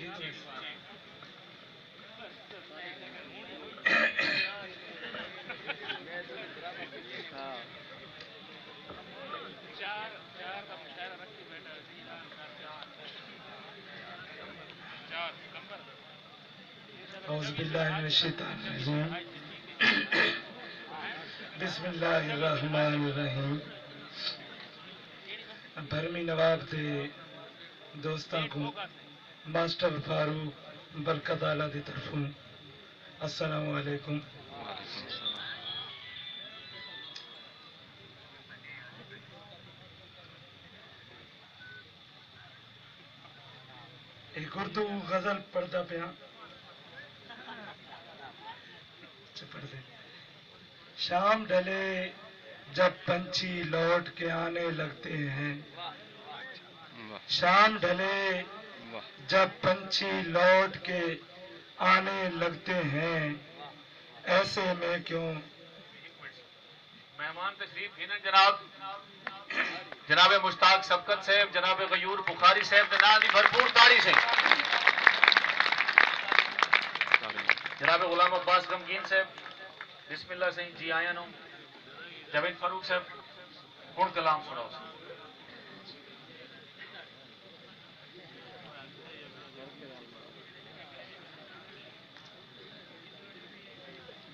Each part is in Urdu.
اعوذ باللہ من الشیطان الرجیم بسم اللہ الرحمن الرحیم بھرمی نواب دے دوستاں کو ماسٹر فاروق برکت آلہ دی طرفوں السلام علیکم۔ ایک اردو غزل پڑھتا پیا، پڑھ دے۔ شام ڈھلے جب پنچھی لوٹ کے آنے لگتے ہیں، شام ڈھلے جب پنچھی لوٹ کے آنے لگتے ہیں، ایسے میں کیوں مہمان تشریف گھنن جناب مشتاق سبقت صاحب، جناب غیور بخاری صاحب کے نام دی بھرپور تاڑی سے، جناب غلام عباس غمگین صاحب بسم اللہ سے جی آیا نو، جاوید فاروق صاحب گن کلام سناؤ۔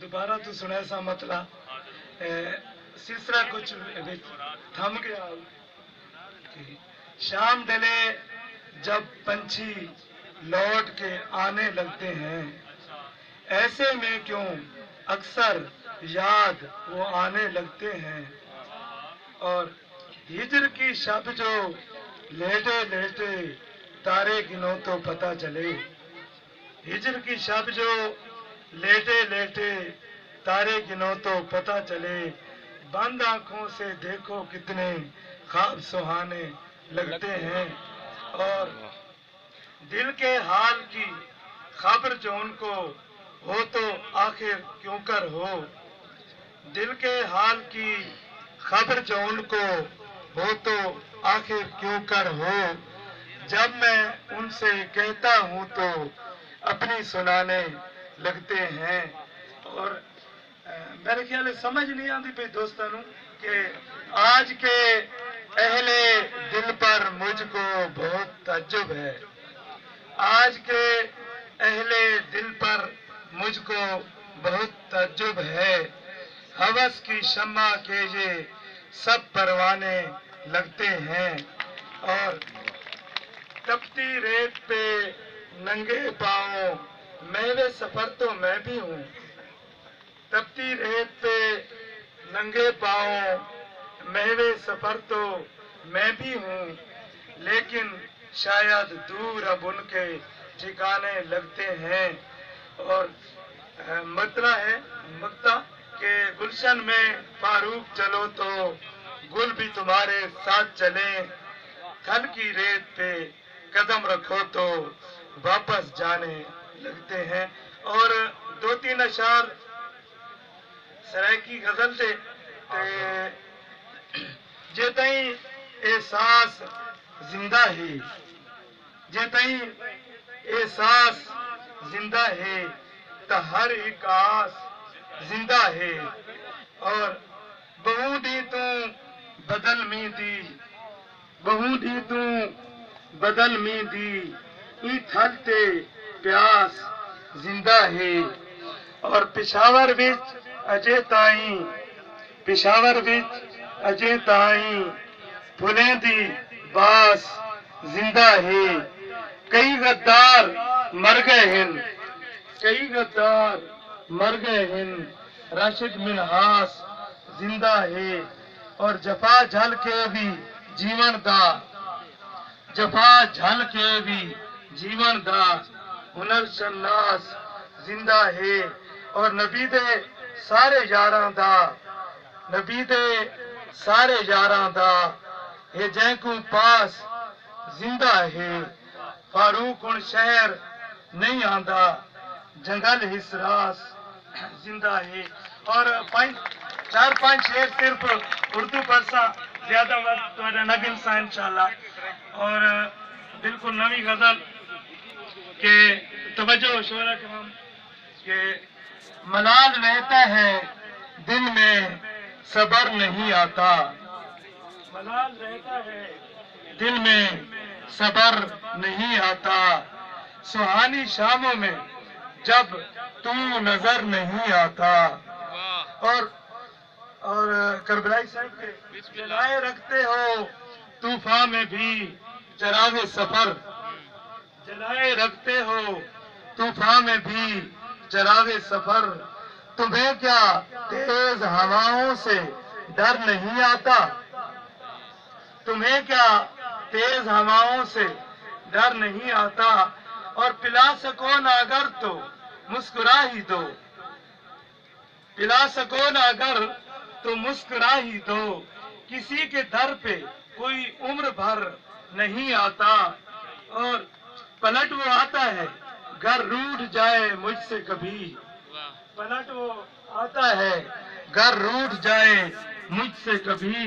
دوبارہ تو سنا سا مطلب سلسلہ کچھ تھم گیا۔ شام ڈلے جب پنچھی لوٹ کے آنے لگتے ہیں، ایسے میں کیوں اکثر یاد وہ آنے لگتے ہیں، اور ہجر کی شب جو لیٹے لیٹے تارے گنو تو پتہ چلے، ہجر کی شب جو لیٹے لیٹے تارے گنو تو پتہ چلے، بند آنکھوں سے دیکھو کتنے خواب سہانے لگتے ہیں، اور دل کے حال کی خبر جو ان کو ہو تو آخر کیوں کر ہو، دل کے حال کی خبر جو ان کو ہو تو آخر کیوں کر ہو، جب میں ان سے کہتا ہوں تو اپنی سنانے لگتے ہیں۔ اور میرے خیال ہے سمجھ نہیں آتی پہ دوستانوں کہ آج کے اہل دل پر مجھ کو بہت تعجب ہے، آج کے اہل دل پر مجھ کو بہت تعجب ہے، ہوس کی شمع کے یہ سب پروانے لگتے ہیں، اور تپتی ریت پہ ننگے پاؤں میوے سفر تو میں بھی ہوں، تپتی ریت پہ ننگے پاؤں میوے سفر تو میں بھی ہوں، لیکن شاید دور اب ان کے ٹھکانے لگتے ہیں۔ اور مطلع ہے مقطع کہ گلشن میں فاروق چلو تو گل بھی تمہارے ساتھ چلیں، تھل کی ریت پہ قدم رکھو تو واپس جانے لگتے ہیں۔ اور دو تین اشعار سرائکی غزل سے جے تئیں احساس زندہ ہے، جے تئیں احساس زندہ ہے تا ہر ایک آس زندہ ہے، اور بہو دی تو بدل می دی، بہو دی تو بدل می دی، ای تھلتے پیاس زندہ ہے، اور پشاور وچ اجے تائیں، پشاور وچ اجے تائیں پھلیں دی باس زندہ ہے، کئی غدار مر گئے ہیں، کئی غدار مر گئے ہیں، راشد منہاس زندہ ہے، اور جفا جھل کے بھی جیون دا، جفا جھل کے بھی جیون دا ہنر شناس زندہ ہے، اور نبی دے سارے یاراں دا، نبی دے سارے یاراں دا یہ جائیں کو پاس زندہ ہے، فاروق ان شہر نہیں آندا، جنگل حسراس زندہ ہے۔ اور چار پانچ شعر صرف اردو پڑھسا، زیادہ وقت تو نہ گنسا انشاءاللہ، اور بالکل نوی غزل کہ توجہ شعراء کرام کہ ملال رہتا ہے دن میں صبر نہیں آتا، ملال رہتا ہے دل میں صبر نہیں آتا، سہانی شاموں میں جب تو نظر نہیں آتا۔ اور کربلائی صاحب کے جلائے رکھتے ہو طوفان میں بھی چراغ سفر، جلائے رکھتے ہو طوفان میں بھی چراغ سفر، تمہیں کیا تیز ہواؤں سے ڈر نہیں آتا، تمہیں کیا تیز ہواؤں سے ڈر نہیں آتا، اور پلا سکو نا اگر تو مسکرا ہی دو، پلا سکو نا اگر تو مسکرا ہی دو، کسی کے در پہ کوئی عمر بھر نہیں آتا، اور پلٹ وہ آتا ہے گر روٹھ جائے مجھ سے کبھی، پلٹ وہ آتا ہے گر روٹھ جائے مجھ سے کبھی،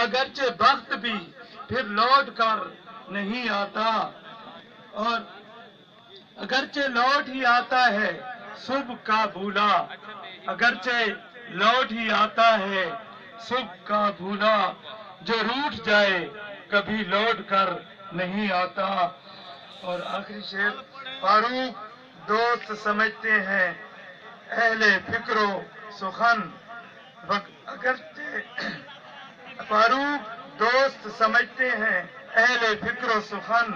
اگرچہ وقت بھی پھر لوٹ کر نہیں آتا، اور اگرچہ لوٹ ہی آتا ہے صبح کا بھولا، اگرچہ لوٹ ہی آتا ہے صبح کا بھولا، جو روٹھ جائے کبھی لوٹ کر نہیں آتا۔ اور آخری شعر، فاروق دوست سمجھتے ہیں اہل فکر و سخن، اگرچہ فاروق دوست سمجھتے ہیں اہل فکر و سخن،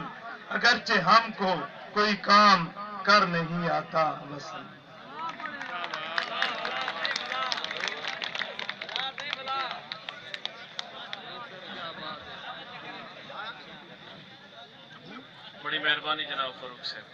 اگرچہ ہم کو کوئی کام کر نہیں آتا۔ بس بڑی مہربانی جناب فاروق صاحب۔